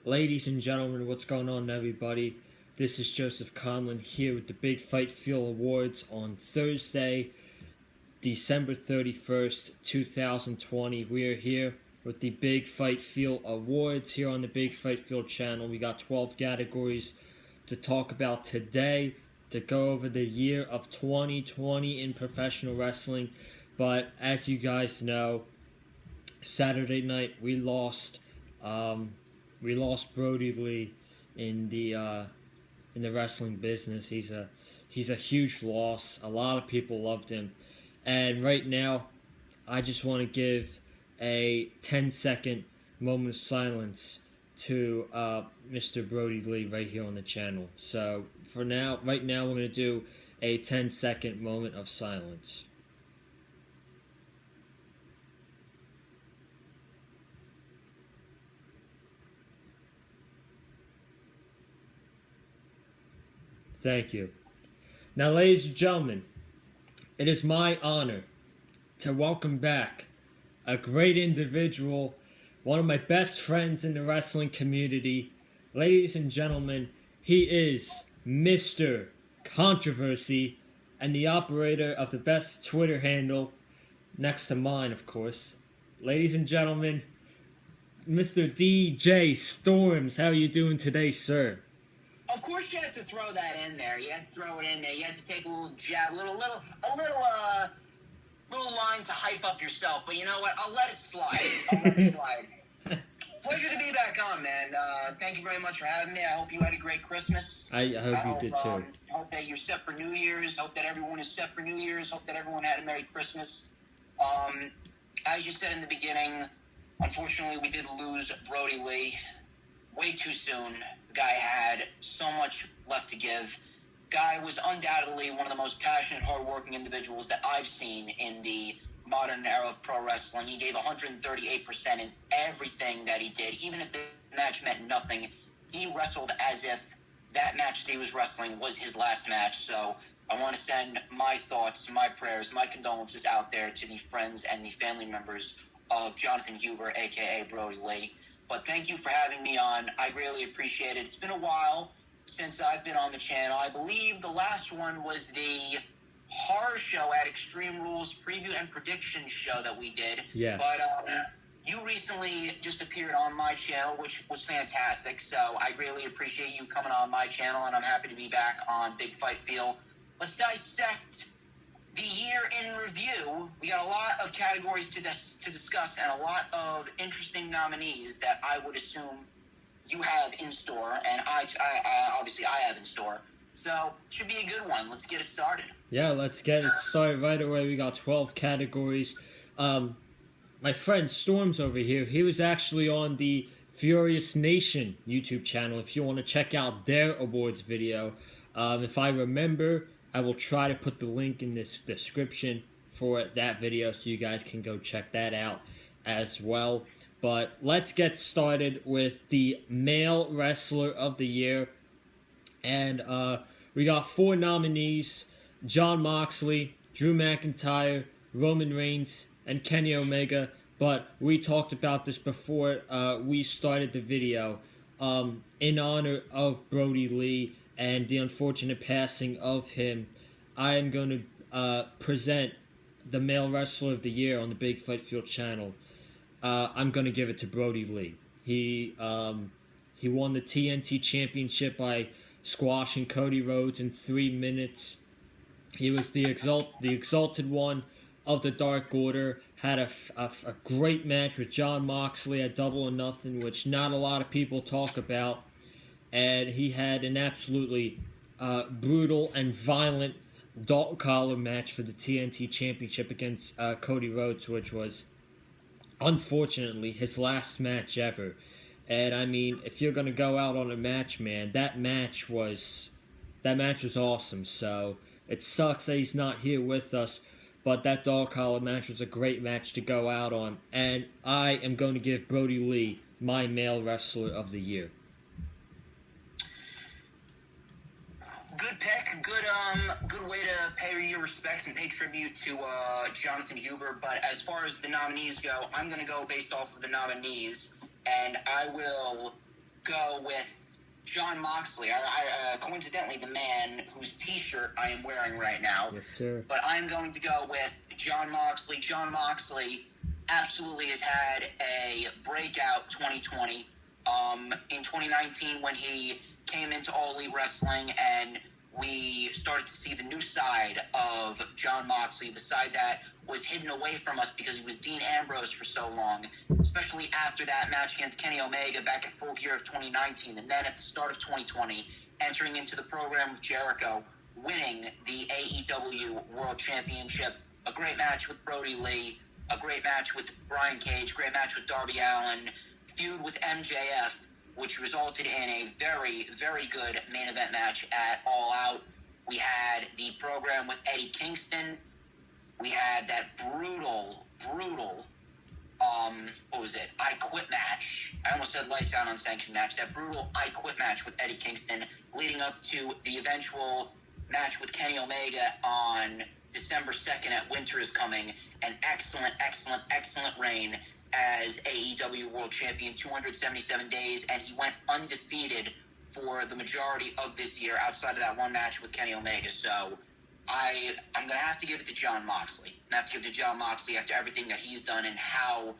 Ladies and gentlemen, what's going on, everybody? This is Joseph Conlon here with the Big Fight Feel Awards on Thursday, December 31st, 2020. We are here with the Big Fight Feel Awards here on the Big Fight Feel channel. We got 12 categories to talk about today, to go over the year of 2020 in professional wrestling. But as you guys know, Saturday night we lost Brody Lee in the wrestling business. He's a huge loss. A lot of people loved him, and right now, I just want to give a 10-second moment of silence to Mr. Brody Lee right here on the channel. So right now, we're gonna do a 10-second moment of silence. Thank you. Now, ladies and gentlemen, it is my honor to welcome back a great individual, one of my best friends in the wrestling community. Ladies and gentlemen, he is Mr. Controversy and the operator of the best Twitter handle, next to mine, of course. Ladies and gentlemen, Mr. DJ Storms. How are you doing today, sir? Of course, you had to throw that in there. You had to throw it in there. You had to take a little jab, a little line to hype up yourself. But you know what? I'll let it slide. Pleasure to be back on, man. Thank you very much for having me. I hope you had a great Christmas. I hope you did too. Hope that you're set for New Year's. Hope that everyone is set for New Year's. Hope that everyone had a Merry Christmas. As you said in the beginning, unfortunately, we did lose Brody Lee way too soon. The guy had so much left to give. Guy was undoubtedly one of the most passionate, hardworking individuals that I've seen in the modern era of pro wrestling. He gave 138% in everything that he did. Even if the match meant nothing, he wrestled as if that match that he was wrestling was his last match. So I want to send my thoughts, my prayers, my condolences out there to the friends and the family members of Jonathan Huber, a.k.a. Brody Lee. But thank you for having me on. I really appreciate it. It's been a while since I've been on the channel. I believe the last one was the horror show at Extreme Rules preview and prediction show that we did. Yes. But you recently just appeared on my channel, which was fantastic. So I really appreciate you coming on my channel, and I'm happy to be back on Big Fight Feel. Let's dissect the year in review. We got a lot of categories to discuss and a lot of interesting nominees that I would assume you have in store, and I obviously I have in store. So should be a good one. Let's get it started. Yeah, let's get it started right away. We got 12 categories. My friend Storms over here, he was actually on the Furious Nation YouTube channel. If you want to check out their awards video, if I remember, I will try to put the link in this description for that video so you guys can go check that out as well. But let's get started with the Male Wrestler of the Year. And we got 4 nominees: Jon Moxley, Drew McIntyre, Roman Reigns, and Kenny Omega. But we talked about this before we started the video. In honor of Brody Lee and the unfortunate passing of him, I am going to present the Male Wrestler of the Year on the Big Fight Feel channel. I'm going to give it to Brody Lee. He won the TNT Championship by squashing Cody Rhodes in 3 minutes. He was the exalted one of the Dark Order. Had a great match with Jon Moxley at Double or Nothing, which not a lot of people talk about. And he had an absolutely brutal and violent dog collar match for the TNT Championship against Cody Rhodes, which was unfortunately his last match ever. And I mean, if you're gonna go out on a match, man, that match was awesome. So it sucks that he's not here with us, but that dog collar match was a great match to go out on. And I am going to give Brody Lee my Male Wrestler of the Year. Good pick. Good way to pay your respects and pay tribute to Jonathan Huber. But as far as the nominees go, I'm going to go based off of the nominees, and I will go with Jon Moxley. Coincidentally, the man whose T-shirt I am wearing right now. Yes, sir. But I'm going to go with Jon Moxley. Jon Moxley absolutely has had a breakout 2020. In 2019, when he came into All Elite Wrestling, and we started to see the new side of Jon Moxley, the side that was hidden away from us because he was Dean Ambrose for so long, especially after that match against Kenny Omega back at Full Gear of 2019, and then at the start of 2020, entering into the program with Jericho, winning the AEW World Championship. A great match with Brody Lee, a great match with Brian Cage, great match with Darby Allin, feud with MJF, which resulted in a very, very good main event match at All Out. We had the program with Eddie Kingston. We had that brutal, what was it? I Quit match. I almost said Lights Out Unsanctioned match. That brutal I Quit match with Eddie Kingston, leading up to the eventual match with Kenny Omega on December 2nd at Winter is Coming. An excellent reign as AEW World Champion, 277 days, and he went undefeated for the majority of this year outside of that one match with Kenny Omega. So I'm going to have to give it to Jon Moxley. I'm going to have to give it to Jon Moxley after everything that he's done and how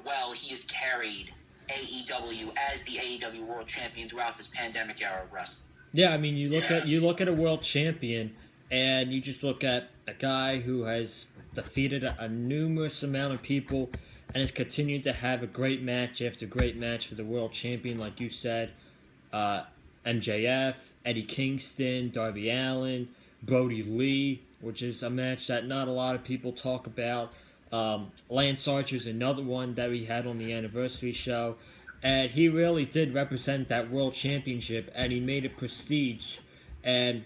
well he has carried AEW as the AEW World Champion throughout this pandemic era of wrestling. Yeah, I mean, you look at a world champion, and you just look at a guy who has defeated a numerous amount of people and has continued to have a great match after great match with the world champion, like you said. MJF, Eddie Kingston, Darby Allin, Brody Lee, which is a match that not a lot of people talk about. Lance Archer's another one that we had on the anniversary show. And he really did represent that world championship, and he made it prestige. And,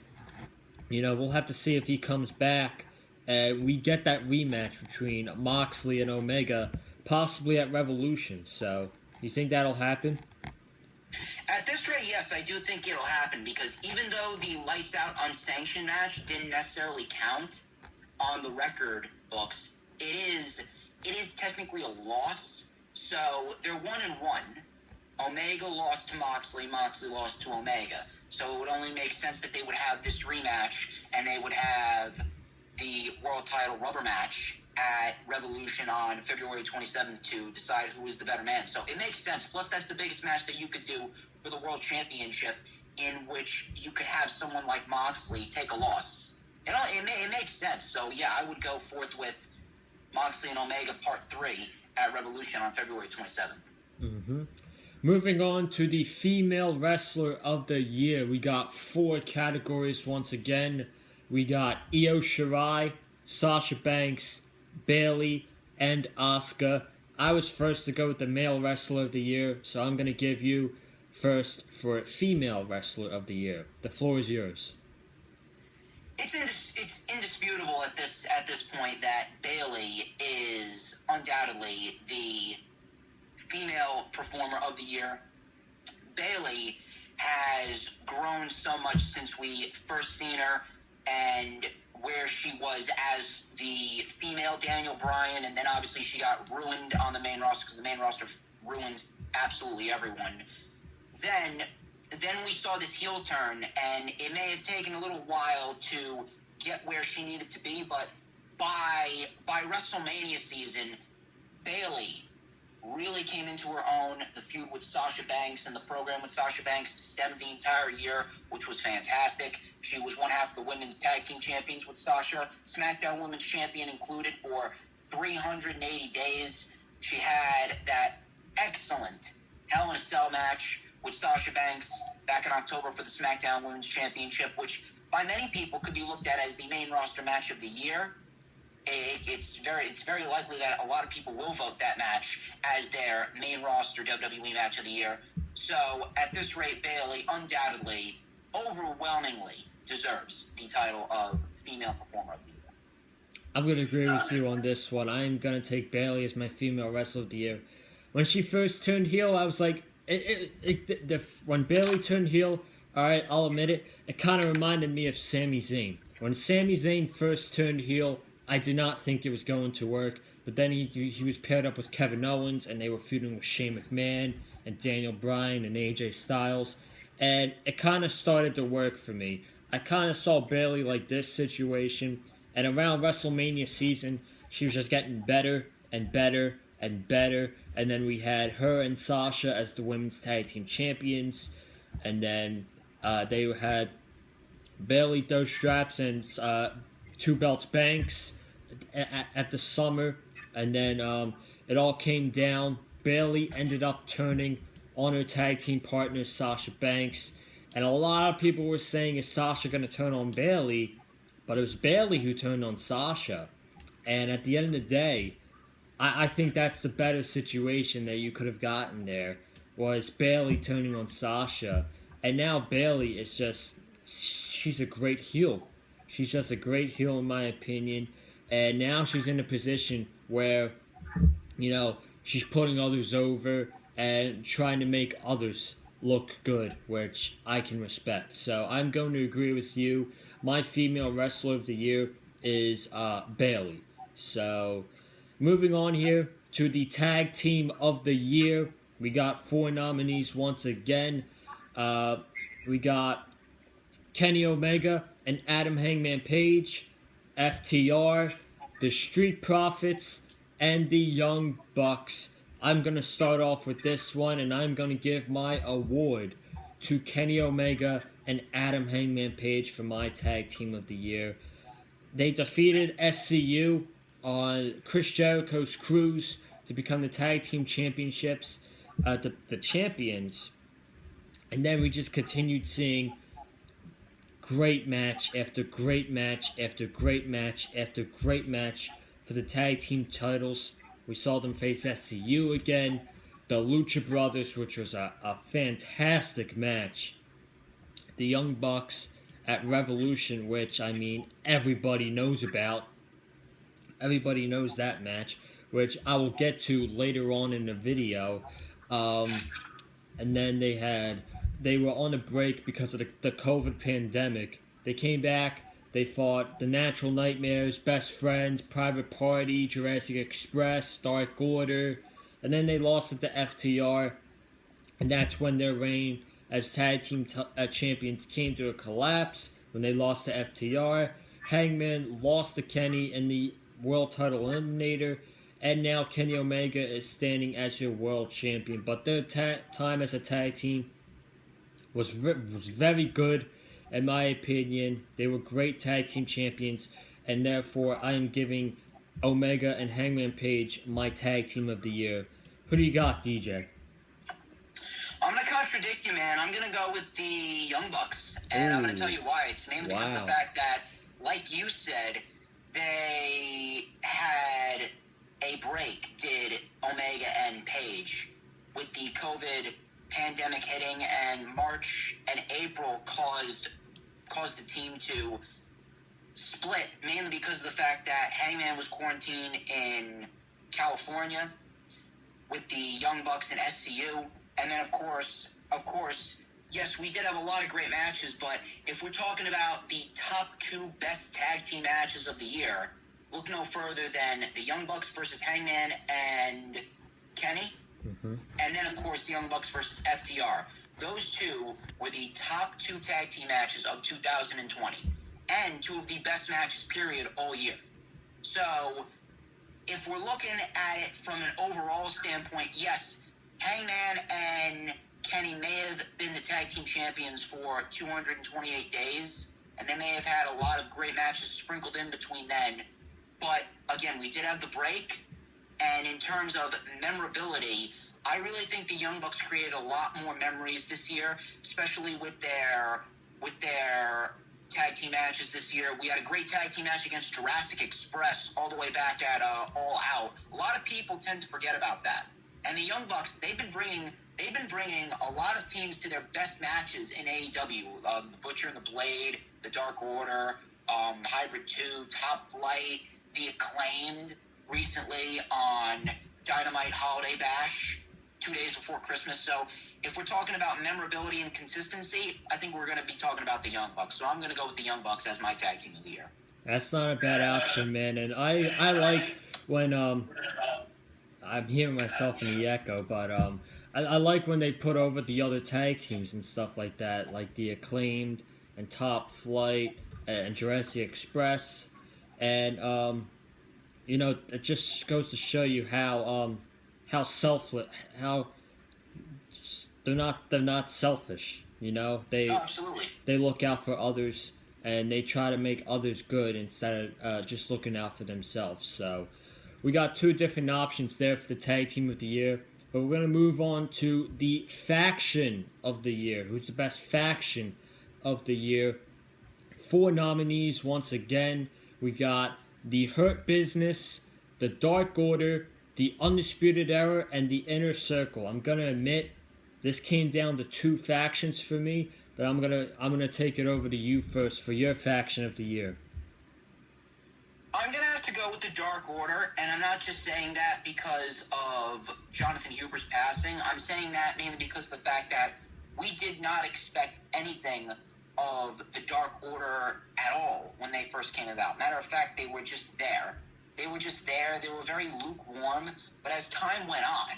we'll have to see if he comes back and we get that rematch between Moxley and Omega, possibly at Revolution. So, you think that'll happen? At this rate, yes, I do think it'll happen, because even though the Lights Out Unsanctioned match didn't necessarily count on the record books, it is technically a loss. So they're 1-1. Omega lost to Moxley, Moxley lost to Omega. So it would only make sense that they would have this rematch, and they would have the world title rubber match at Revolution on February 27th to decide who is the better man. So it makes sense. Plus, that's the biggest match that you could do for the World Championship, in which you could have someone like Moxley take a loss. It makes sense. So, yeah, I would go forth with Moxley and Omega Part 3 at Revolution on February 27th. Mm-hmm. Moving on to the Female Wrestler of the Year. We got 4 categories once again. We got Io Shirai, Sasha Banks, Bayley, and Asuka. I was first to go with the Male Wrestler of the Year, so I'm going to give you first for Female Wrestler of the Year. The floor is yours. It's indisputable at this point that Bayley is undoubtedly the Female Performer of the Year. Bayley has grown so much since we first seen her, and where she was as the female Daniel Bryan, and then obviously she got ruined on the main roster because the main roster ruins absolutely everyone. Then we saw this heel turn, and it may have taken a little while to get where she needed to be, but by WrestleMania season, Bayley really came into her own. The feud with Sasha Banks and the program with Sasha Banks stemmed the entire year, which was fantastic. She was one half of the women's tag team champions with Sasha, SmackDown Women's Champion included for 380 days. She had that excellent Hell in a Cell match with Sasha Banks back in October for the SmackDown Women's Championship, which by many people could be looked at as the main roster match of the year. It's very likely that a lot of people will vote that match as their main roster WWE match of the year. So at this rate, Bayley undoubtedly, overwhelmingly deserves the title of Female Performer of the Year. I'm going to agree with you on this one. I'm going to take Bayley as my Female Wrestler of the Year. When she first turned heel, I was like, when Bayley turned heel, all right, I'll admit it, it kind of reminded me of Sami Zayn. When Sami Zayn first turned heel, I did not think it was going to work, but then he was paired up with Kevin Owens, and they were feuding with Shane McMahon, and Daniel Bryan and AJ Styles, and it kind of started to work for me. I kind of saw Bayley like this situation, and around WrestleMania season, she was just getting better and better and better, and then we had her and Sasha as the women's tag team champions, and then they had Bayley throw straps and two belts Banks at the summer, and then it all came down. Bayley ended up turning on her tag team partner Sasha Banks, and a lot of people were saying, is Sasha going to turn on Bayley? But it was Bayley who turned on Sasha, and at the end of the day, I think that's the better situation that you could have gotten there, was Bayley turning on Sasha, and now Bayley is just, she's a great heel. She's just a great heel in my opinion, and now she's in a position where, she's putting others over and trying to make others look good, which I can respect. So I'm going to agree with you. My female wrestler of the year is Bayley. So moving on here to the tag team of the year, we got 4 nominees once again. We got Kenny Omega and Adam Hangman Page, FTR, the Street Profits, and the Young Bucks. I'm going to start off with this one, and I'm going to give my award to Kenny Omega and Adam Hangman Page for my tag team of the year. They defeated SCU on Chris Jericho's cruise to become the tag team championships, the champions. And then we just continued seeing great match after great match after great match after great match for the tag team titles. We saw them face SCU again, the Lucha Brothers, which was a fantastic match. The Young Bucks at Revolution, which, everybody knows about. Everybody knows that match, which I will get to later on in the video. And then they were on a break because of the COVID pandemic. They came back, they fought the Natural Nightmares, Best Friends, Private Party, Jurassic Express, Dark Order, and then they lost it to FTR, and that's when their reign as tag team champions came to a collapse, when they lost to FTR. Hangman lost to Kenny in the world title eliminator, and now Kenny Omega is standing as your world champion. But their time as a tag team was very good, in my opinion. They were great tag team champions, and therefore I am giving Omega and Hangman Page my tag team of the year. Who do you got, DJ? I'm going to contradict you, man. I'm going to go with the Young Bucks, and I'm going to tell you why. It's mainly because of the fact that, like you said, they had a break, did Omega and Page, with the COVID pandemic hitting, and March and April caused the team to split, mainly because of the fact that Hangman was quarantined in California with the Young Bucks and SCU. And then, of course, yes, we did have a lot of great matches, but if we're talking about the top 2 best tag team matches of the year, look no further than the Young Bucks versus Hangman and Kenny. Mm-hmm. And then, of course, the Young Bucks versus FTR. Those 2 were the top 2 tag team matches of 2020, and 2 of the best matches, period, all year. So, if we're looking at it from an overall standpoint, yes, Hangman and Kenny may have been the tag team champions for 228 days, and they may have had a lot of great matches sprinkled in between then. But, again, we did have the break. And in terms of memorability, I really think the Young Bucks created a lot more memories this year, especially with their tag team matches this year. We had a great tag team match against Jurassic Express all the way back at All Out. A lot of people tend to forget about that. And the Young Bucks, they've been bringing a lot of teams to their best matches in AEW. The Butcher and the Blade, the Dark Order, Hybrid 2, Top Flight, the Acclaimed recently on Dynamite Holiday Bash 2 days before Christmas. So if we're talking about memorability and consistency, I think we're going to be talking about the Young Bucks. So I'm going to go with the Young Bucks as my tag team of the year. That's not a bad option, man. And I like when I'm hearing myself in the echo, but I like when they put over the other tag teams and stuff like that, like the Acclaimed and Top Flight and Jurassic Express, and it just goes to show you how selfless, how they're not selfish. Oh, absolutely. They look out for others and they try to make others good instead of just looking out for themselves. So we got two different options there for the tag team of the year. But we're going to move on to the faction of the year. Who's the best faction of the year? 4 nominees once again. We got the Hurt Business, the Dark Order, the Undisputed Era, and the Inner Circle. I'm going to admit this came down to 2 factions for me, but I'm gonna take it over to you first for your faction of the year. I'm going to have to go with the Dark Order, and I'm not just saying that because of Jonathan Huber's passing. I'm saying that mainly because of the fact that we did not expect anything of the Dark Order at all when they first came about. Matter of fact, they were just there. They were just there. They were very lukewarm, but as time went on,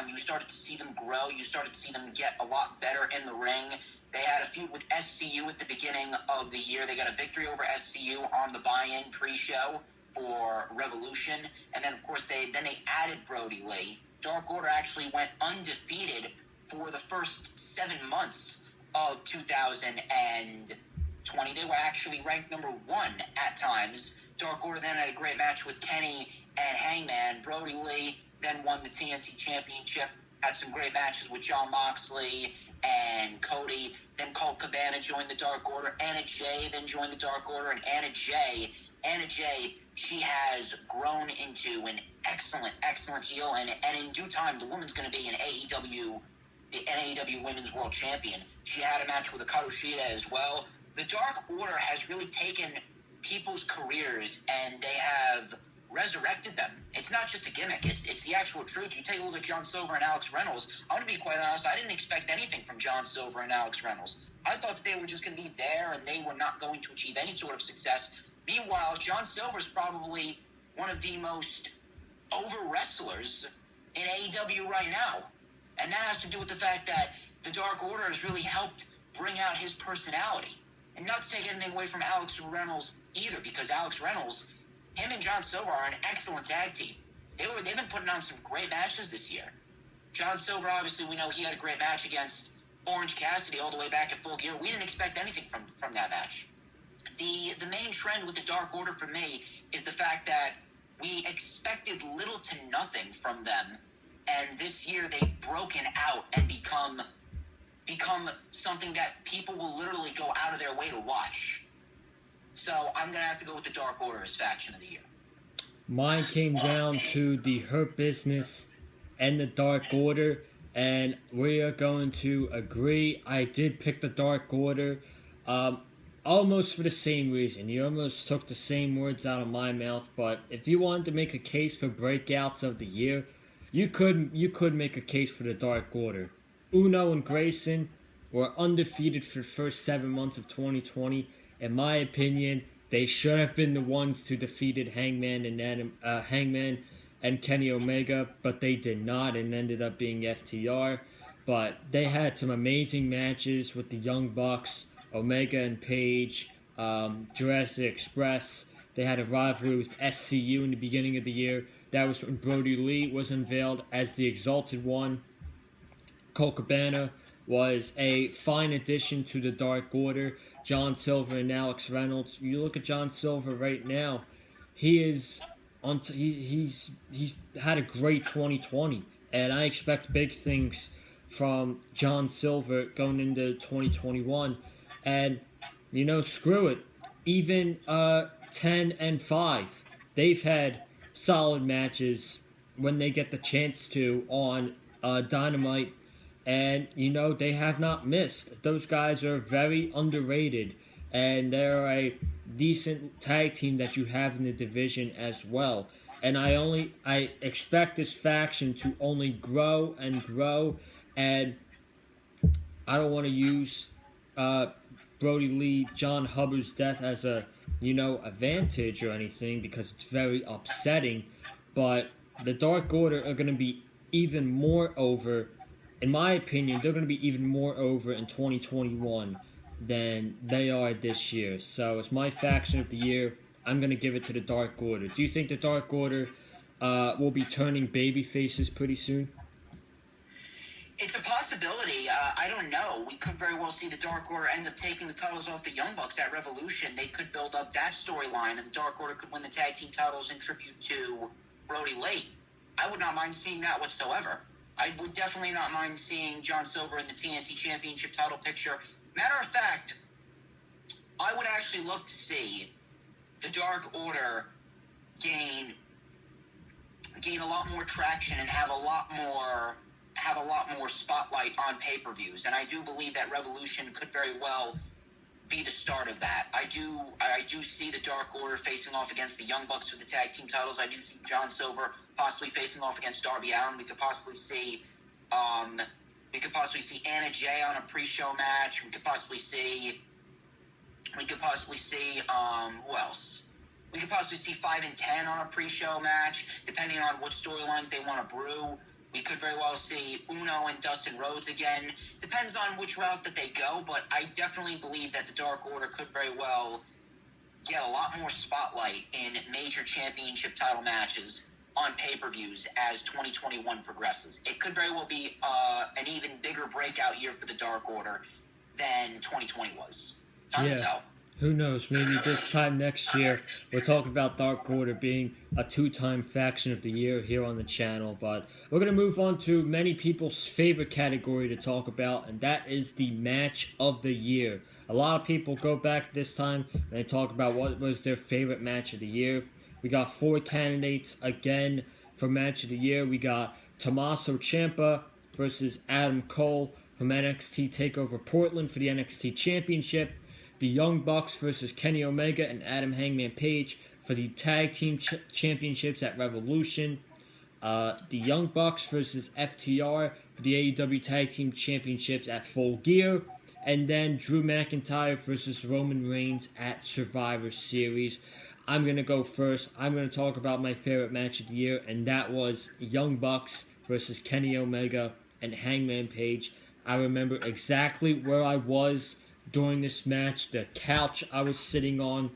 you started to see them grow. You started to see them get a lot better in the ring. They had a feud with SCU at the beginning of the year. They got a victory over SCU on the buy-in pre-show for Revolution. And then, of course, they added Brody Lee. Dark Order actually went undefeated for the first 7 months of 2020. They were actually ranked number 1 at times. Dark Order then had a great match with Kenny and Hangman. Brody Lee then won the TNT Championship, had some great matches with Jon Moxley and Cody. Then Colt Cabana joined the Dark Order. Anna Jay then joined the Dark Order. And Anna Jay, she has grown into an excellent heel. And in due time, the woman's going to be the AEW Women's World Champion. She had a match with Hikaru Shida as well. The Dark Order has really taken people's careers and they have resurrected them. It's not just a gimmick. It's the actual truth. You take a look at John Silver and Alex Reynolds. I'm going to be quite honest. I didn't expect anything from John Silver and Alex Reynolds. I thought that they were just going to be there and they were not going to achieve any sort of success. Meanwhile, John Silver's probably one of the most over wrestlers in AEW right now. And that has to do with the fact that the Dark Order has really helped bring out his personality. And not to take anything away from Alex Reynolds either, because Alex Reynolds, him and John Silver are an excellent tag team. They've been putting on some great matches this year. John Silver, obviously, we know he had a great match against Orange Cassidy all the way back at Full Gear. We didn't expect anything from that match. The main trend with the Dark Order for me is the fact that we expected little to nothing from them, and this year they've broken out and become something that people will literally go out of their way to watch. So I'm going to have to go with the Dark Order as faction of the year. Mine came down to the Hurt Business and the Dark Order, and we are going to agree. I did pick the Dark Order, almost for the same reason. You almost took the same words out of my mouth, but if you wanted to make a case for breakouts of the year, you could make a case for the Dark Order. Uno and Grayson were undefeated for the first 7 months of 2020. In my opinion, they should have been the ones to defeated Hangman and Kenny Omega, but they did not, and ended up being FTR. But they had some amazing matches with the Young Bucks, Omega and Page, Jurassic Express. They had a rivalry with SCU in the beginning of the year. That was when Brody Lee was unveiled as the Exalted One. Colt Cabana was a fine addition to the Dark Order. John Silver and Alex Reynolds. You look at John Silver right now. He's had a great 2020, and I expect big things from John Silver going into 2021. And screw it. Even 10-5, they've had solid matches when they get the chance to on Dynamite. And, they have not missed. Those guys are very underrated. And they're a decent tag team that you have in the division as well. And I expect this faction to only grow and grow. And I don't want to use Brody Lee, John Hubbard's death as a, advantage or anything, because it's very upsetting. But the Dark Order are going to be even more over. In my opinion, they're going to be even more over in 2021 than they are this year. So it's my faction of the year. I'm going to give it to the Dark Order. Do you think the Dark Order will be turning baby faces pretty soon? It's a possibility. I don't know. We could very well see the Dark Order end up taking the titles off the Young Bucks at Revolution. They could build up that storyline, and the Dark Order could win the tag team titles in tribute to Brody Lee. I would not mind seeing that whatsoever. I would definitely not mind seeing John Silver in the TNT Championship title picture. Matter of fact, I would actually love to see the Dark Order gain a lot more traction and have a lot more spotlight on pay-per-views. And I do believe that Revolution could very well be the start of that. I do see the Dark Order facing off against the Young Bucks for the tag team titles. I do see John Silver possibly facing off against Darby Allin. We could possibly see Anna Jay on a pre-show match. We could possibly see who else? We could possibly see 5 and 10 on a pre-show match, depending on what storylines they want to brew. We could very well see Uno and Dustin Rhodes again. Depends on which route that they go, but I definitely believe that the Dark Order could very well get a lot more spotlight in major championship title matches on pay-per-views as 2021 progresses. It could very well be an even bigger breakout year for the Dark Order than 2020 was. Time to tell. Who knows? Maybe this time next year we'll talk about Dark Order being a 2-time faction of the year here on the channel. But we're going to move on to many people's favorite category to talk about, and that is the match of the year. A lot of people go back this time and they talk about what was their favorite match of the year. We got 4 candidates again for match of the year. We got Tommaso Ciampa versus Adam Cole from NXT TakeOver Portland for the NXT Championship. The Young Bucks versus Kenny Omega and Adam Hangman Page for the Tag Team Championships at Revolution. The Young Bucks versus FTR for the AEW Tag Team Championships at Full Gear. And then Drew McIntyre versus Roman Reigns at Survivor Series. I'm going to go first. I'm going to talk about my favorite match of the year, and that was Young Bucks versus Kenny Omega and Hangman Page. I remember exactly where I was during this match, the couch I was sitting on,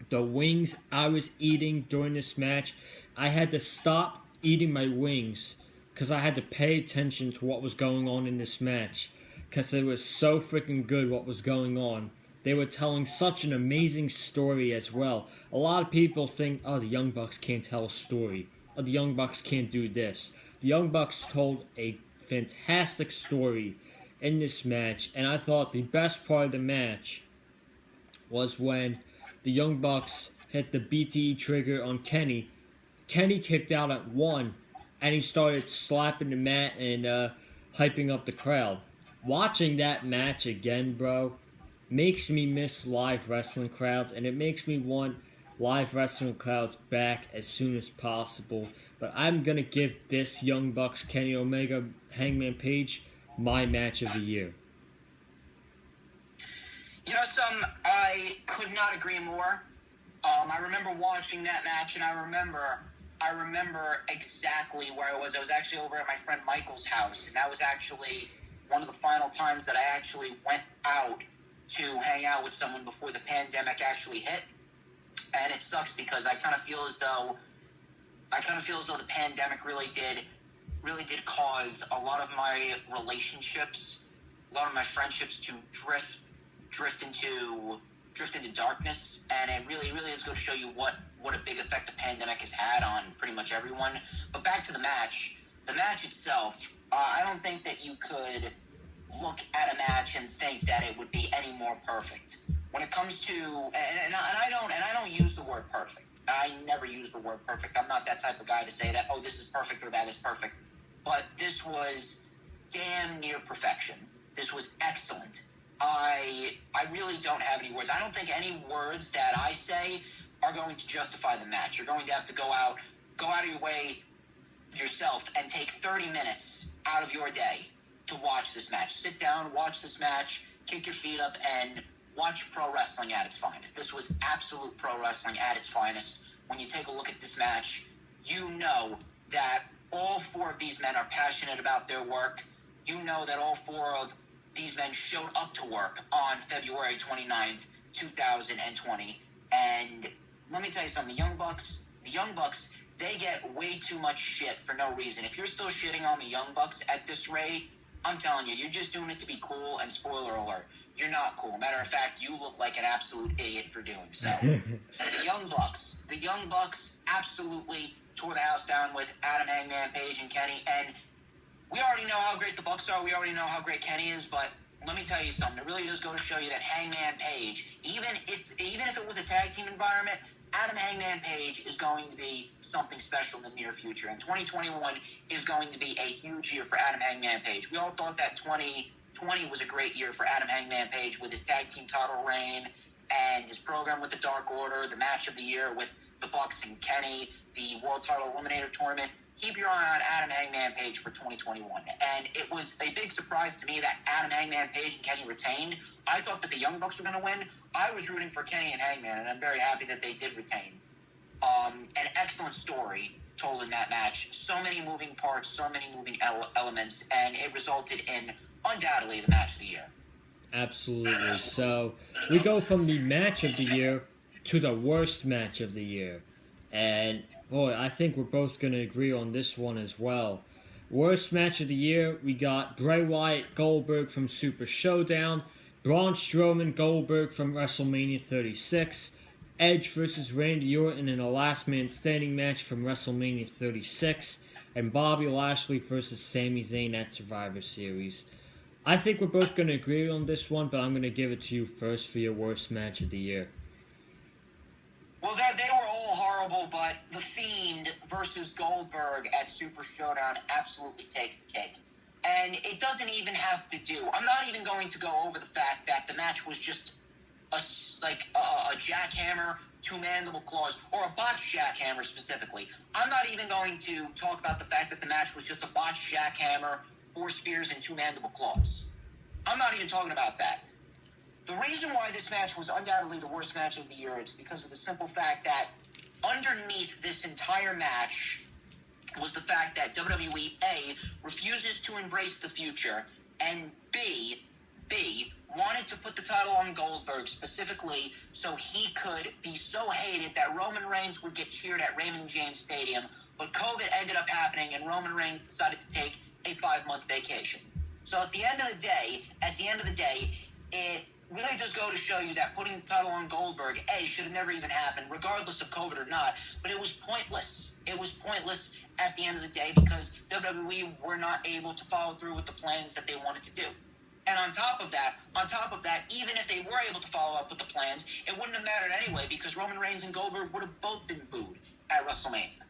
the wings I was eating during this match. I had to stop eating my wings because I had to pay attention to what was going on in this match because it was so freaking good what was going on. They were telling such an amazing story as well. A lot of people think, oh, the Young Bucks can't tell a story. Oh, the Young Bucks can't do this. The Young Bucks told a fantastic story in this match, and I thought the best part of the match was when the Young Bucks hit the BTE trigger on Kenny. Kenny kicked out at 1, and he started slapping the mat and hyping up the crowd. Watching that match again, bro, makes me miss live wrestling crowds, and it makes me want live wrestling crowds back as soon as possible. But I'm going to give this Young Bucks, Kenny Omega, Hangman Page my match of the year. You know, I could not agree more. I remember watching that match, and I remember exactly where I was. I was actually over at my friend Michael's house, and that was actually one of the final times that I actually went out to hang out with someone before the pandemic actually hit. And it sucks because I kind of feel as though the pandemic really did cause a lot of my relationships, a lot of my friendships to drift into darkness, and it really is going to show you what a big effect the pandemic has had on pretty much everyone. But back to the match itself, I don't think that you could look at a match and think that it would be any more perfect. When it comes to, and I don't use the word perfect. I never use the word perfect. I'm not that type of guy to say that, oh, this is perfect or that is perfect. But this was damn near perfection. This was excellent. I really don't have any words. I don't think any words that I say are going to justify the match. You're going to have to go out of your way yourself and take 30 minutes out of your day to watch this match. Sit down, watch this match, kick your feet up, and watch pro wrestling at its finest. This was absolute pro wrestling at its finest. When you take a look at this match, you know that all four of these men are passionate about their work. You know that all four of these men showed up to work on February 29th, 2020. And let me tell you something, the Young Bucks, they get way too much shit for no reason. If you're still shitting on the Young Bucks at this rate, I'm telling you, you're just doing it to be cool, and spoiler alert, you're not cool. Matter of fact, you look like an absolute idiot for doing so. The Young Bucks absolutely tore the house down with Adam Hangman Page and Kenny, and we already know how great the Bucks are. We already know how great Kenny is, but let me tell you something. It really does go to show you that Hangman Page, even if it was a tag team environment, Adam Hangman Page is going to be something special in the near future. And 2021 is going to be a huge year for Adam Hangman Page. We all thought that 2020 was a great year for Adam Hangman Page with his tag team title reign and his program with the Dark Order, the match of the year with the Bucks and Kenny, the World Title Eliminator Tournament. Keep your eye on Adam Hangman Page for 2021. And it was a big surprise to me that Adam Hangman Page and Kenny retained. I thought that the Young Bucks were going to win. I was rooting for Kenny and Hangman, and I'm very happy that they did retain. An excellent story told in that match. So many moving parts, so many moving elements, and it resulted in, undoubtedly, the match of the year. Absolutely. So we go from the match of the year to the worst match of the year. And boy, I think we're both going to agree on this one as well. Worst match of the year, we got Bray Wyatt Goldberg from Super Showdown, Braun Strowman Goldberg from WrestleMania 36, Edge versus Randy Orton in a last man standing match from WrestleMania 36, and Bobby Lashley versus Sami Zayn at Survivor Series. I think we're both going to agree on this one, but I'm going to give it to you first for your worst match of the year. Well, they were all horrible, but The Fiend versus Goldberg at Super Showdown absolutely takes the cake. And it doesn't even have to do... I'm not even going to go over the fact that the match was just a jackhammer, two mandible claws, or a botched jackhammer specifically. I'm not even going to talk about the fact that the match was just a botched jackhammer, 4 spears, and 2 mandible claws. I'm not even talking about that. The reason why this match was undoubtedly the worst match of the year is because of the simple fact that underneath this entire match was the fact that WWE, A, refuses to embrace the future, and B, wanted to put the title on Goldberg specifically so he could be so hated that Roman Reigns would get cheered at Raymond James Stadium, but COVID ended up happening and Roman Reigns decided to take a 5-month vacation. So at the end of the day, it really does go to show you that putting the title on Goldberg, A, should have never even happened, regardless of COVID or not, but it was pointless. It was pointless at the end of the day because WWE were not able to follow through with the plans that they wanted to do. And on top of that, even if they were able to follow up with the plans, it wouldn't have mattered anyway because Roman Reigns and Goldberg would have both been booed at WrestleMania.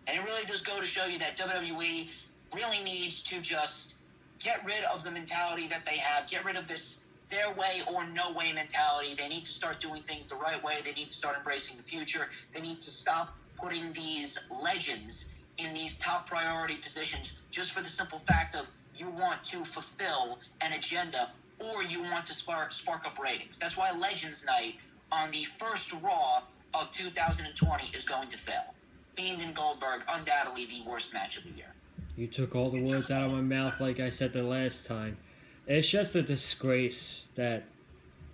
And it really does go to show you that WWE really needs to just get rid of the mentality that they have, get rid of this their way or no way mentality. They need to start doing things the right way. They need to start embracing the future. They need to stop putting these legends in these top priority positions just for the simple fact of you want to fulfill an agenda or you want to spark up ratings. That's why Legends Night on the first Raw of 2020 is going to fail. Fiend and Goldberg, undoubtedly the worst match of the year. You took all the words out of my mouth like I said the last time. It's just a disgrace that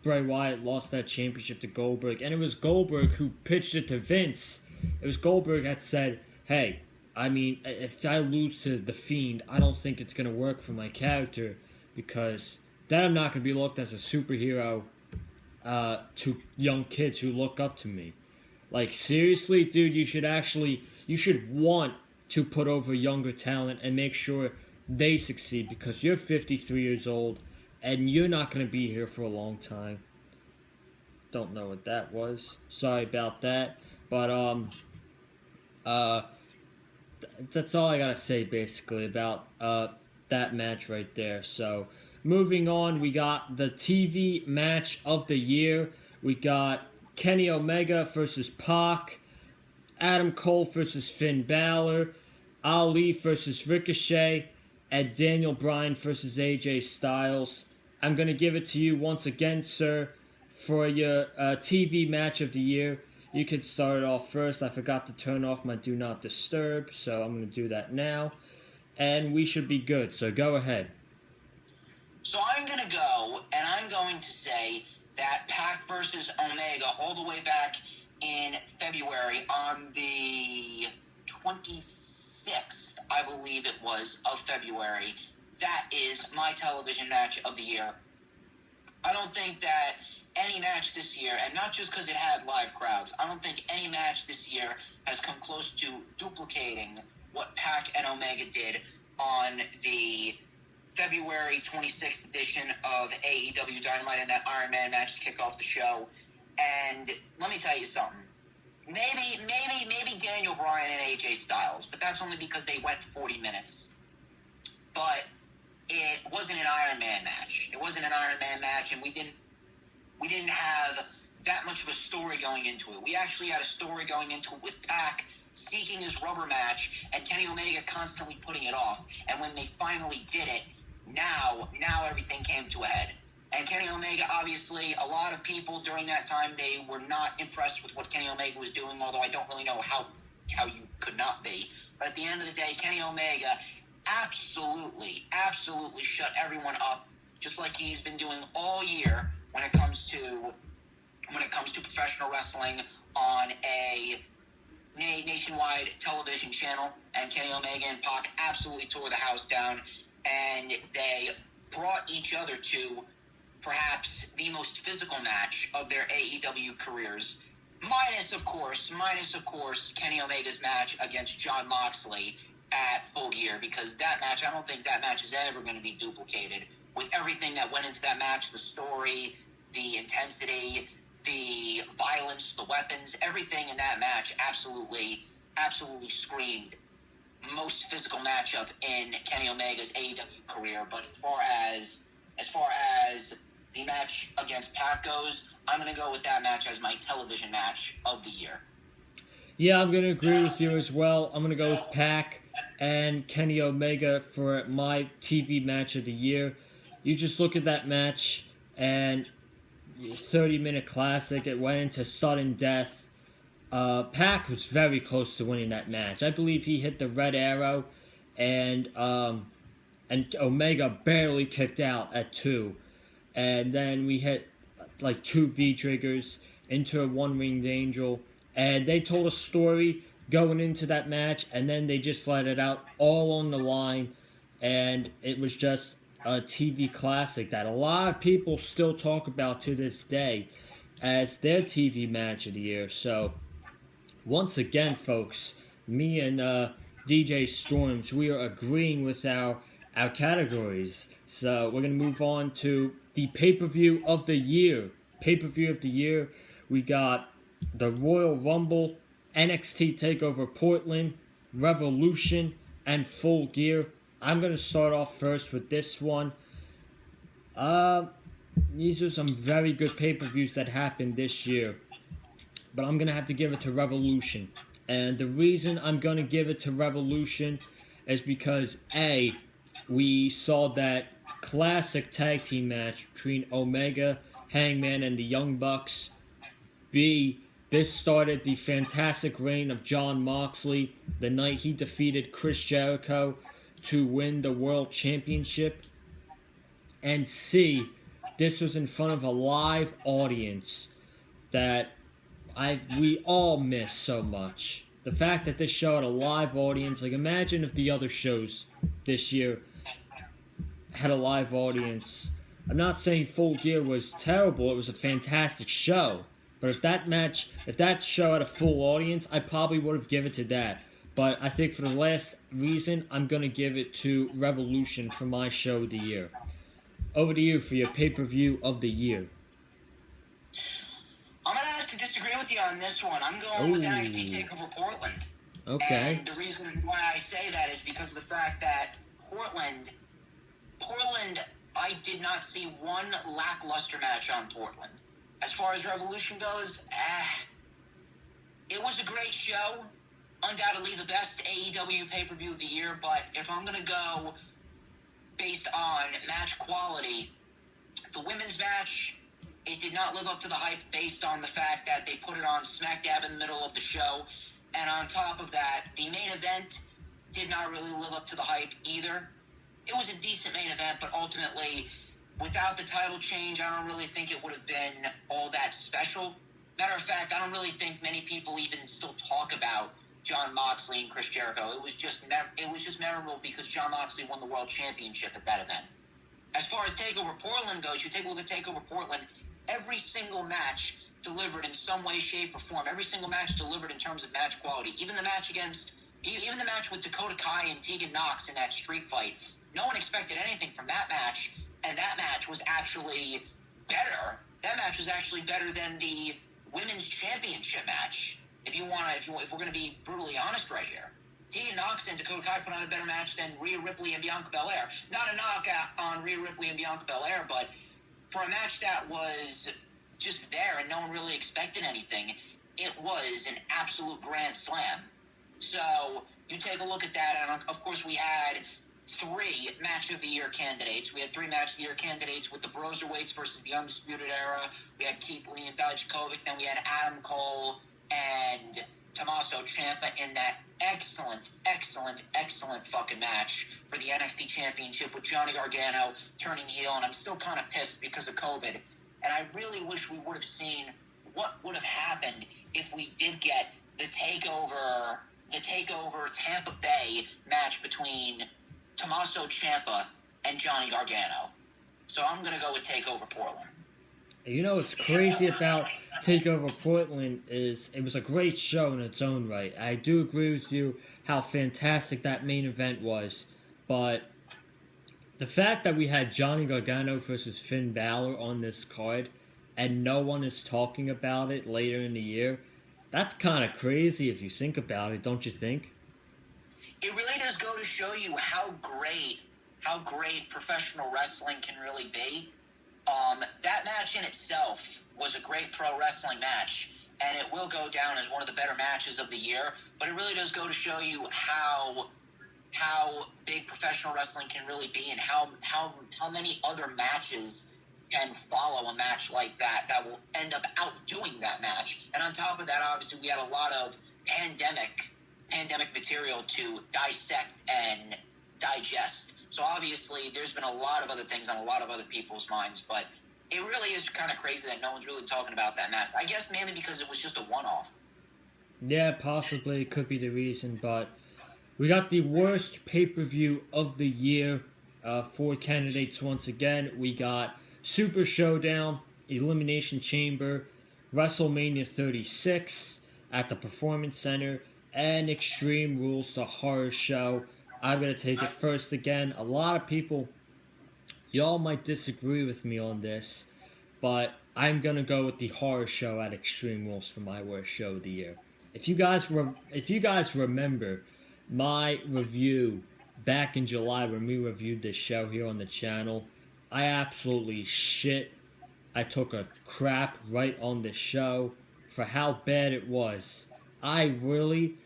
Bray Wyatt lost that championship to Goldberg, and it was Goldberg who pitched it to Vince. It was Goldberg that said, hey, I mean, if I lose to The Fiend, I don't think it's going to work for my character because then I'm not going to be looked as a superhero to young kids who look up to me. Like, seriously, dude, you should want to put over younger talent and make sure they succeed because you're 53 years old and you're not going to be here for a long time. Don't know what that was. Sorry about that. But, that's all I got to say basically about, that match right there. So, moving on, we got the TV match of the year. We got Kenny Omega versus Pac, Adam Cole versus Finn Balor, Ali versus Ricochet, and Daniel Bryan versus AJ Styles. I'm going to give it to you once again, sir, for your TV match of the year. you could start it off first. I forgot to turn off my Do Not Disturb, so I'm going to do that now. And we should be good, so go ahead. So I'm going to go, and I'm going to say that Pac versus Omega all the way back in February on the 26th, I believe it was, of February. That is my television match of the year. I don't think that any match this year, and not just because it had live crowds, I don't think any match this year has come close to duplicating what Pac and Omega did on the February 26th edition of AEW Dynamite and that Iron Man match to kick off the show. And let me tell you something. Maybe Daniel Bryan and AJ Styles, but that's only because they went 40 minutes. But it wasn't an Iron Man match. It wasn't an Iron Man match, and we didn't have that much of a story going into it. We actually had a story going into it with Pac seeking his rubber match and Kenny Omega constantly putting it off. And when they finally did it, now everything came to a head. And Kenny Omega, obviously, a lot of people during that time, they were not impressed with what Kenny Omega was doing, although I don't really know how you could not be. But at the end of the day, Kenny Omega absolutely shut everyone up, just like he's been doing all year when it comes to professional wrestling on a nationwide television channel. And Kenny Omega and Pac absolutely tore the house down, and they brought each other to perhaps the most physical match of their AEW careers, minus of course Kenny Omega's match against Jon Moxley at Full Gear, because that match, I don't think that match is ever going to be duplicated. With everything that went into that match, the story, the intensity, the violence, the weapons, everything in that match absolutely screamed most physical matchup in Kenny Omega's AEW career. But as far as the match against Pac goes, I'm going to go with that match as my television match of the year. Yeah, I'm going to agree with you as well. I'm going to go with Pac and Kenny Omega for my TV match of the year. You just look at that match, and 30-minute classic. It went into sudden death. Pac was very close to winning that match. I believe he hit the red arrow, and Omega barely kicked out at 2. And then we hit like 2 V-triggers into a one-winged angel. And they told a story going into that match, and then they just let it out all on the line. And it was just a TV classic that a lot of people still talk about to this day as their TV match of the year. So, once again, folks, me and DJ Storms, we are agreeing with our categories. So, we're going to move on to the pay-per-view of the year. Pay-per-view of the year, we got the Royal Rumble, NXT TakeOver Portland, Revolution, and Full Gear. I'm going to start off first with this one. These are some very good pay-per-views that happened this year. But I'm going to have to give it to Revolution. And the reason I'm going to give it to Revolution is because, A, we saw that classic tag team match between Omega, Hangman, and the Young Bucks. B, this started the fantastic reign of Jon Moxley the night he defeated Chris Jericho to win the World Championship. And C, this was in front of a live audience that we all miss so much. The fact that this show had a live audience, like imagine if the other shows this year had a live audience. I'm not saying Full Gear was terrible, it was a fantastic show. But if that show had a full audience, I probably would have given it to that. But I think for the last reason, I'm going to give it to Revolution for my show of the year. Over to you for your pay-per-view of the year. I'm going to have to disagree with you on this one. I'm going with NXT TakeOver Portland. Okay. And the reason why I say that is because of the fact that Portland, I did not see one lackluster match on Portland. As far as Revolution goes, it was a great show. Undoubtedly the best AEW pay-per-view of the year, but if I'm going to go based on match quality, the women's match It did not live up to the hype based on the fact that they put it on smack dab in the middle of the show. And on top of that, the main event did not really live up to the hype either. It was a decent main event, but ultimately, without the title change, I don't really think it would have been all that special. Matter of fact, I don't really think many people even still talk about Jon Moxley and Chris Jericho. It was just memorable because Jon Moxley won the World Championship at that event. As far as TakeOver Portland goes, you take a look at TakeOver Portland, every single match delivered in some way, shape, or form. Every single match delivered in terms of match quality. Even the match with Dakota Kai and Tegan Nox in that street fight, no one expected anything from that match, and that match was actually better. That match was actually better than the Women's Championship match. If we're going to be brutally honest right here, Tegan Nox and Dakota Kai put on a better match than Rhea Ripley and Bianca Belair. Not a knock on Rhea Ripley and Bianca Belair, but for a match that was just there and no one really expected anything, it was an absolute grand slam. So you take a look at that, and of course we had 3 Match of the Year candidates. We had 3 Match of the Year candidates with the Broserweights versus the Undisputed Era. We had Keith Lee and Dijakovic. Then we had Adam Cole and Tommaso Ciampa in that excellent fucking match for the NXT Championship with Johnny Gargano turning heel. And I'm still kind of pissed because of COVID. And I really wish we would have seen what would have happened if we did get the takeover Tampa Bay match between Tommaso Ciampa and Johnny Gargano. So I'm going to go with TakeOver Portland. You know what's crazy about TakeOver Portland is it was a great show in its own right. I do agree with you how fantastic that main event was, but the fact that we had Johnny Gargano versus Finn Balor on this card and no one is talking about it later in the year, that's kind of crazy if you think about it, don't you think? It really does go to show you how great professional wrestling can really be. That match in itself was a great pro wrestling match, and it will go down as one of the better matches of the year. But it really does go to show you how big professional wrestling can really be, and how many other matches can follow a match like that will end up outdoing that match. And on top of that, obviously, we had a lot of pandemic material to dissect and digest. So obviously, there's been a lot of other things on a lot of other people's minds, but it really is kind of crazy that no one's really talking about that match. I guess mainly because it was just a one-off. Yeah, possibly it could be the reason, but we got the worst pay-per-view of the year for candidates once again. We got Super Showdown, Elimination Chamber, WrestleMania 36 at the Performance Center, and Extreme Rules, the horror show. I'm going to take it first again. A lot of people, y'all might disagree with me on this, but I'm going to go with the horror show at Extreme Rules for my worst show of the year. If you guys remember my review back in July when we reviewed this show here on the channel, I absolutely shit. I took a crap right on the show for how bad it was. I really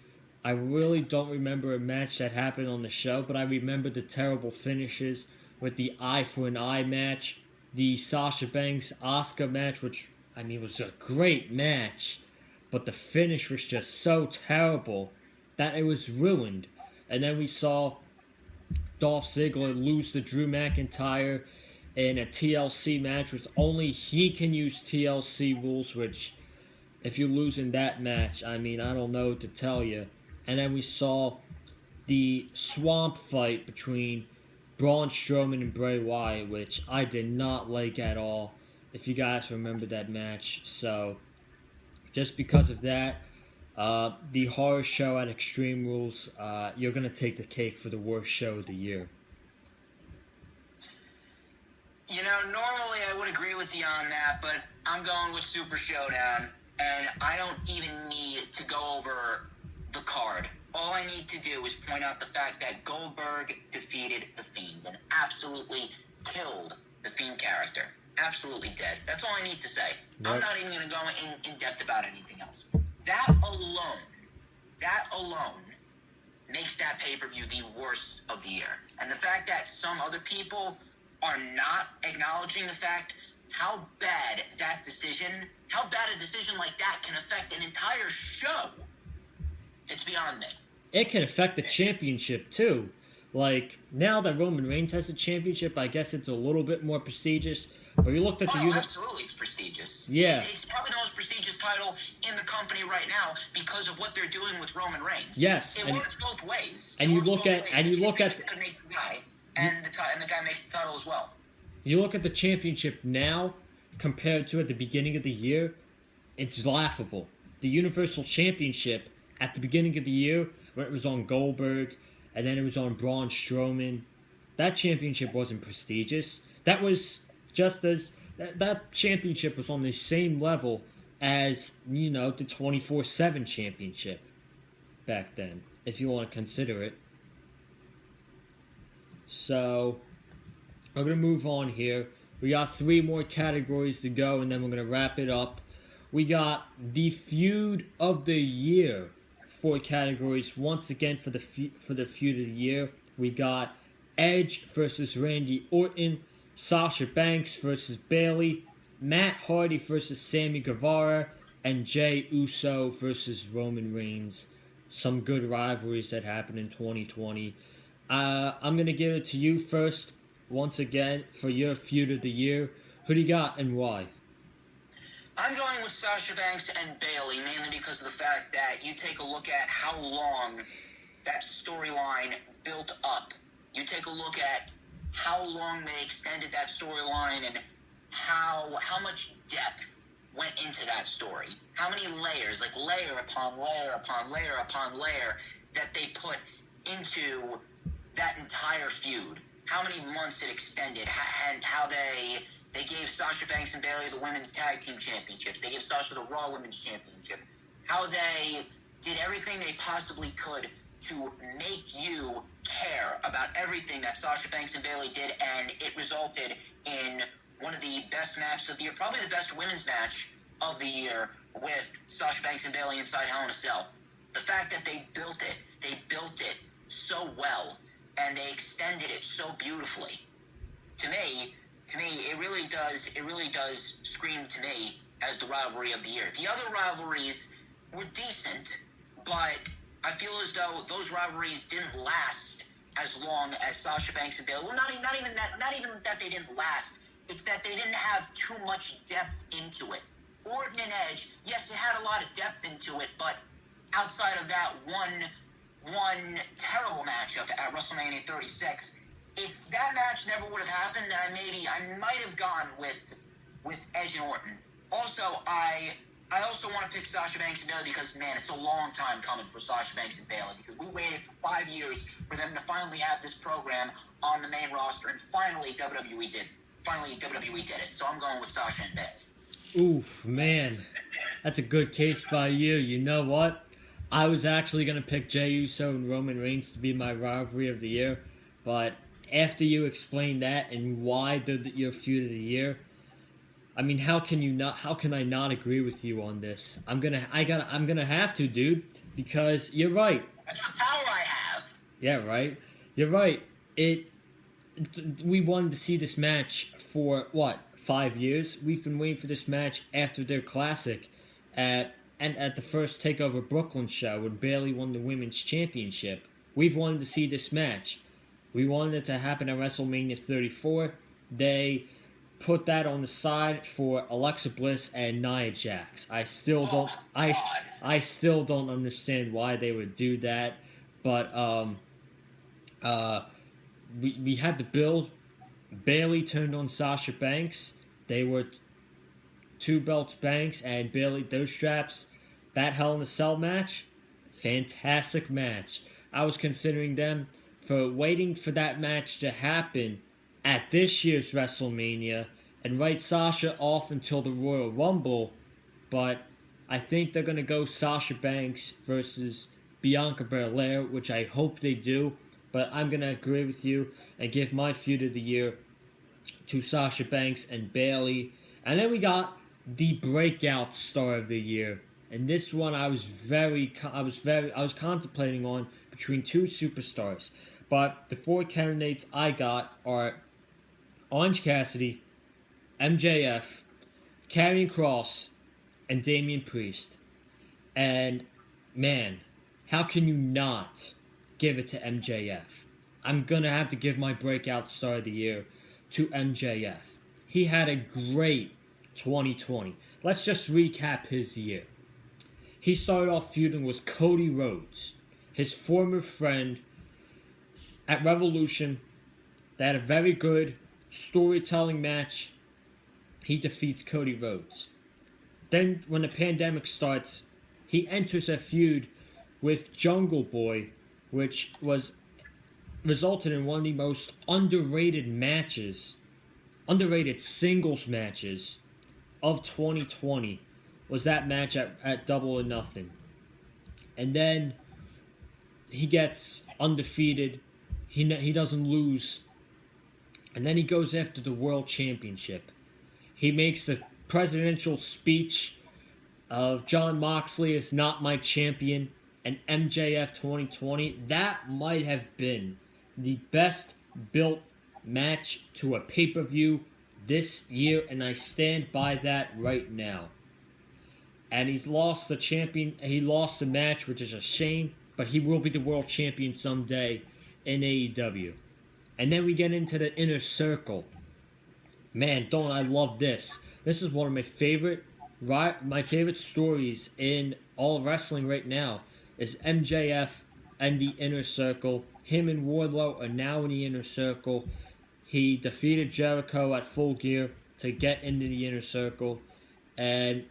don't remember a match that happened on the show, but I remember the terrible finishes with the eye for an eye match, the Sasha Banks Asuka match, which, I mean, was a great match, but the finish was just so terrible that it was ruined. And then we saw Dolph Ziggler lose to Drew McIntyre in a TLC match, which only he can use TLC rules, which, if you lose in that match, I mean, I don't know what to tell you. And then we saw the swamp fight between Braun Strowman and Bray Wyatt, which I did not like at all, if you guys remember that match. So, just because of that, the horror show at Extreme Rules, you're going to take the cake for the worst show of the year. You know, normally I would agree with you on that, but I'm going with Super Showdown, and I don't even need to go over the card. All I need to do is point out the fact that Goldberg defeated The Fiend and absolutely killed the Fiend character. Absolutely dead. That's all I need to say. Yep. I'm not even going to go in depth about anything else. That alone makes that pay-per-view the worst of the year. And the fact that some other people are not acknowledging the fact how bad a decision like that can affect an entire show. It's beyond me. It can affect the championship too. Like, now that Roman Reigns has a championship, I guess it's a little bit more prestigious. But you looked at the absolutely, it's prestigious. Yeah, it's probably the most prestigious title in the company right now because of what they're doing with Roman Reigns. Yes, it works both ways. And you look at could make the guy, and the guy makes the title as well. You look at the championship now compared to at the beginning of the year, it's laughable. The Universal Championship at the beginning of the year, when it was on Goldberg, and then it was on Braun Strowman, that championship wasn't prestigious. That was just as... That championship was on the same level as, the 24/7 championship back then, if you want to consider it. So, we're going to move on here. We got 3 more categories to go, and then we're going to wrap it up. We got the Feud of the Year. 4 categories. Once again, for the Feud of the Year, we got Edge versus Randy Orton, Sasha Banks versus Bayley, Matt Hardy versus Sammy Guevara, and Jey Uso versus Roman Reigns. Some good rivalries that happened in 2020. I'm going to give it to you first, once again, for your Feud of the Year. Who do you got and why? I'm going with Sasha Banks and Bayley, mainly because of the fact that you take a look at how long that storyline built up. You take a look at how long they extended that storyline and how much depth went into that story. How many layers, like layer upon layer upon layer upon layer, that they put into that entire feud. How many months it extended, and how they gave Sasha Banks and Bayley the Women's Tag Team Championships. They gave Sasha the Raw Women's Championship. How they did everything they possibly could to make you care about everything that Sasha Banks and Bayley did, and it resulted in one of the best matches of the year, probably the best women's match of the year, with Sasha Banks and Bayley inside Hell in a Cell. The fact that they built it so well, and they extended it so beautifully. To me, it really does scream to me as the rivalry of the year. The other rivalries were decent, but I feel as though those rivalries didn't last as long as Sasha Banks and Bayley. Well, not even that they didn't last. It's that they didn't have too much depth into it. Orton and Edge, yes, it had a lot of depth into it, but outside of that one terrible matchup at WrestleMania 36, if that match never would have happened, I might have gone with Edge and Orton. Also, I also want to pick Sasha Banks and Bayley because, man, it's a long time coming for Sasha Banks and Bayley, because we waited for 5 years for them to finally have this program on the main roster, and finally WWE did. it. So I'm going with Sasha and Bayley. Oof, man. That's a good case by you. You know what? I was actually going to pick Jey Uso and Roman Reigns to be my rivalry of the year, but after you explain that and why they're your Feud of the Year, I mean, how can I not agree with you on this? I'm gonna have to, dude, because you're right. That's the power I have. Yeah, right. You're right. We wanted to see this match for 5 years. We've been waiting for this match after their classic at the first Takeover Brooklyn show when Bayley won the Women's Championship. We've wanted to see this match. We wanted it to happen at WrestleMania 34. They put that on the side for Alexa Bliss and Nia Jax. I still don't understand why they would do that, but we had to build. Bayley turned on Sasha Banks. They were 2 belts Banks and Bayley, those straps. That Hell in a Cell match, fantastic match. I was considering them for waiting for that match to happen at this year's WrestleMania and write Sasha off until the Royal Rumble, but I think they're going to go Sasha Banks versus Bianca Belair, which I hope they do, but I'm going to agree with you and give my Feud of the Year to Sasha Banks and Bayley. And then we got the Breakout Star of the Year. And this one I was contemplating on between 2 superstars. But the 4 candidates I got are Orange Cassidy, MJF, Karrion Kross, and Damian Priest. And man, how can you not give it to MJF? I'm gonna have to give my breakout star of the year to MJF. He had a great 2020. Let's just recap his year. He started off feuding with Cody Rhodes, his former friend, at Revolution. They had a very good storytelling match. He defeats Cody Rhodes. Then, when the pandemic starts, he enters a feud with Jungle Boy, which resulted in one of the most underrated singles matches of 2020. Was that match at Double or Nothing. And then he gets undefeated. He doesn't lose. And then he goes after the World Championship. He makes the presidential speech of Jon Moxley is not my champion, and MJF 2020. That might have been the best built match to a pay-per-view this year, and I stand by that right now. And he's lost he lost the match, which is a shame, but he will be the world champion someday in AEW. And then we get into the Inner Circle. Man, don't I love this. This is one of my favorite stories in all wrestling right now is MJF and the Inner Circle. Him and Wardlow are now in the Inner Circle. He defeated Jericho at Full Gear to get into the Inner Circle. And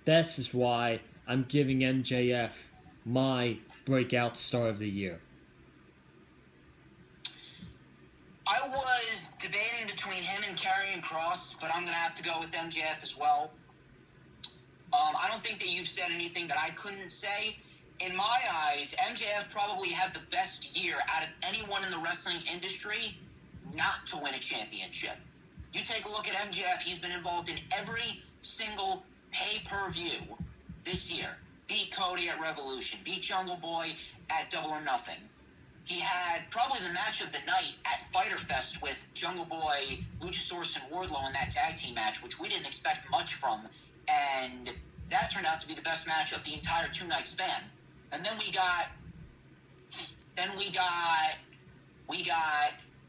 this is why I'm giving MJF my breakout star of the year. I was debating between him and Karrion Kross, but I'm going to have to go with MJF as well. I don't think that you've said anything that I couldn't say. In my eyes, MJF probably had the best year out of anyone in the wrestling industry not to win a championship. You take a look at MJF, he's been involved in every single pay-per-view this year. Beat Cody at Revolution, beat Jungle Boy at Double or Nothing. He had probably the match of the night at Fyter Fest with Jungle Boy, Luchasaurus, and Wardlow in that tag team match, which we didn't expect much from, and that turned out to be the best match of the entire 2-night span. And then we got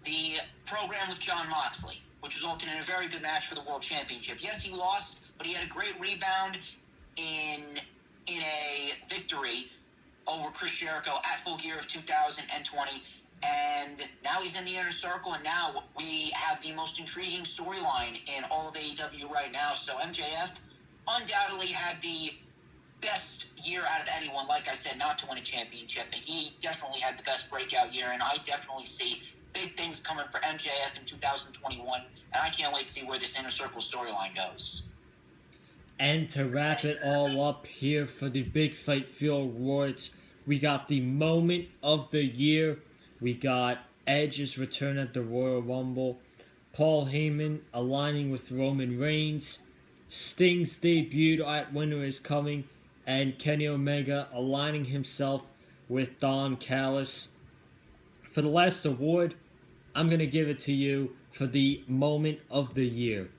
the program with Jon Moxley, which resulted in a very good match for the World Championship. Yes, he lost, but he had a great rebound in a victory over Chris Jericho at Full Gear of 2020. And now he's in the Inner Circle, and now we have the most intriguing storyline in all of AEW right now. So MJF undoubtedly had the best year out of anyone, like I said, not to win a championship. And he definitely had the best breakout year, and I definitely see big things coming for MJF in 2021, and I can't wait to see where this Inner Circle storyline goes. And to wrap it all up here for the Big Fight Feel Awards, we got the moment of the year. We got Edge's return at the Royal Rumble, Paul Heyman aligning with Roman Reigns, Sting's debut at Winter is Coming, and Kenny Omega aligning himself with Don Callis. For the last award, I'm going to give it to you for the moment of the year.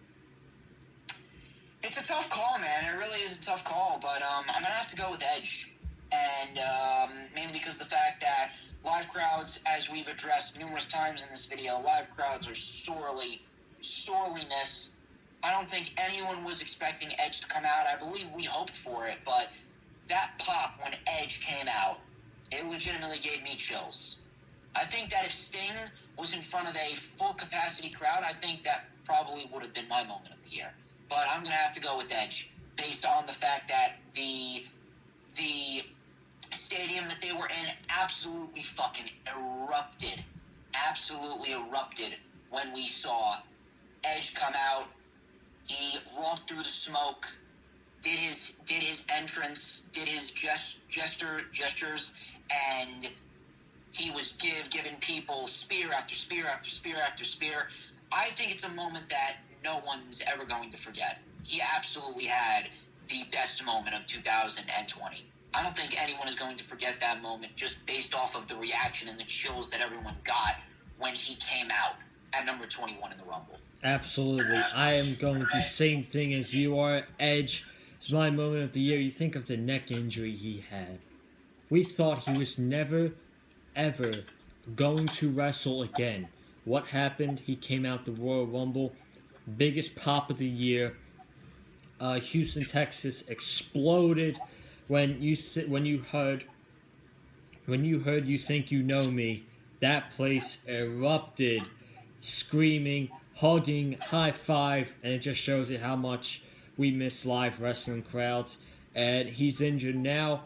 It's a tough call, man. It really is a tough call, but I'm going to have to go with Edge. And mainly because of the fact that live crowds, as we've addressed numerous times in this video, live crowds are sorely missed. I don't think anyone was expecting Edge to come out. I believe we hoped for it, but that pop when Edge came out, it legitimately gave me chills. I think that if Sting was in front of a full capacity crowd, I think that probably would have been my moment of the year. But I'm going to have to go with Edge based on the fact that the stadium that they were in absolutely fucking erupted when we saw Edge come out. He walked through the smoke, did his entrance, did his gestures, and he was giving people spear after spear after spear after spear. I think it's a moment that no one's ever going to forget. He absolutely had the best moment of 2020. I don't think anyone is going to forget that moment just based off of the reaction and the chills that everyone got when he came out at number 21 in the Rumble. Absolutely. I am going through the same thing as you are. Edge is my moment of the year. You think of the neck injury he had. We thought he was never, ever going to wrestle again. What happened? He came out the Royal Rumble, biggest pop of the year. Houston, Texas exploded when you heard "You Think You Know Me." That place erupted, screaming, hugging, high five, and it just shows you how much we miss live wrestling crowds. And he's injured now.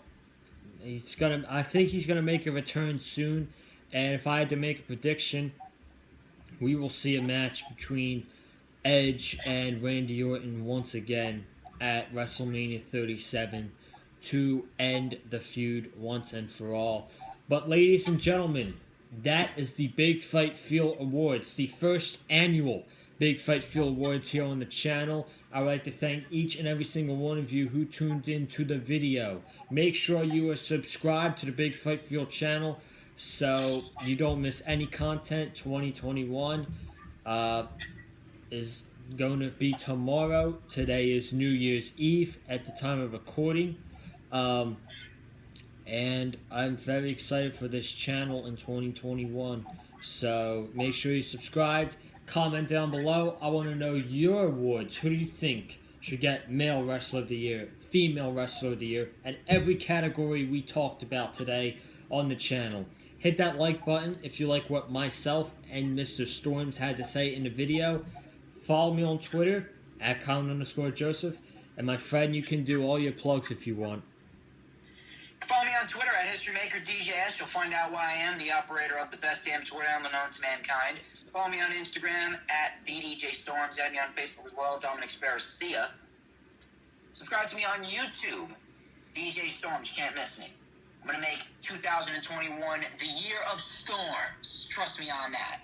I think he's gonna make a return soon. And if I had to make a prediction, we will see a match between Edge and Randy Orton once again at WrestleMania 37 to end the feud once and for all. But ladies and gentlemen, that is the Big Fight Feel Awards, the first annual Big Fight Feel Awards here on the channel. I would like to thank each and every single one of you who tuned in to the video. Make sure you are subscribed to the Big Fight Feel channel so you don't miss any content. 2021 is going to be tomorrow. Today is New Year's Eve at the time of recording. And I'm very excited for this channel in 2021. So make sure you subscribed. Comment down below. I want to know your awards. Who do you think should get Male Wrestler of the Year, Female Wrestler of the Year, and every category we talked about today on the channel. Hit that like button if you like what myself and Mr. Storms had to say in the video. Follow me on Twitter at Colin_Joseph. And my friend, you can do all your plugs if you want. Follow me on Twitter at HistoryMakerDJS. You'll find out why I am the operator of the best damn Twitter known to mankind. Follow me on Instagram at TheDJStorms. Add me on Facebook as well, Dominic Sparaccia. Subscribe to me on YouTube, DJ Storms. You can't miss me. I'm going to make 2021 the year of storms. Trust me on that.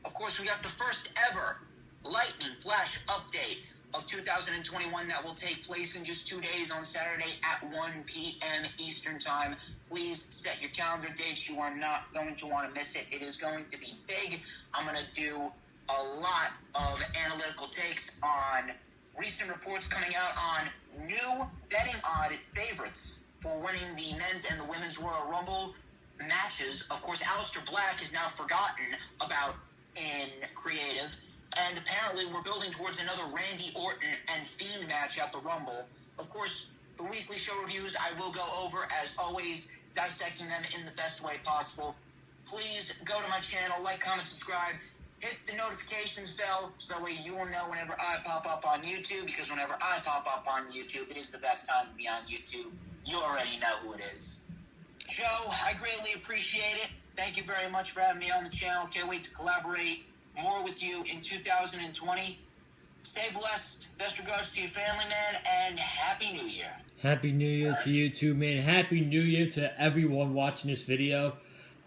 Of course, we got the first ever lightning flash update of 2021 that will take place in just 2 days on Saturday at 1 p.m. Eastern Time. Please set your calendar dates. You are not going to want to miss it. It is going to be big. I'm going to do a lot of analytical takes on recent reports coming out on new betting odd favorites for winning the men's and the women's Royal Rumble matches. Of course, Aleister Black is now forgotten about in creative. And apparently we're building towards another Randy Orton and Fiend match at the Rumble. Of course, the weekly show reviews I will go over, as always, dissecting them in the best way possible. Please go to my channel, like, comment, subscribe, hit the notifications bell, so that way you will know whenever I pop up on YouTube, because whenever I pop up on YouTube, it is the best time to be on YouTube. You already know who it is. Joe, I greatly appreciate it. Thank you very much for having me on the channel. Can't wait to collaborate more with you in 2020. Stay blessed. Best regards to your family, man, and Happy New Year. Happy New Year to you too, man. Happy New Year to everyone watching this video.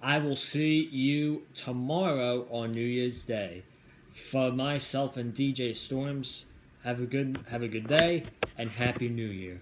I will see you tomorrow on New Year's Day. For myself and DJ Storms, have a good day and Happy New Year.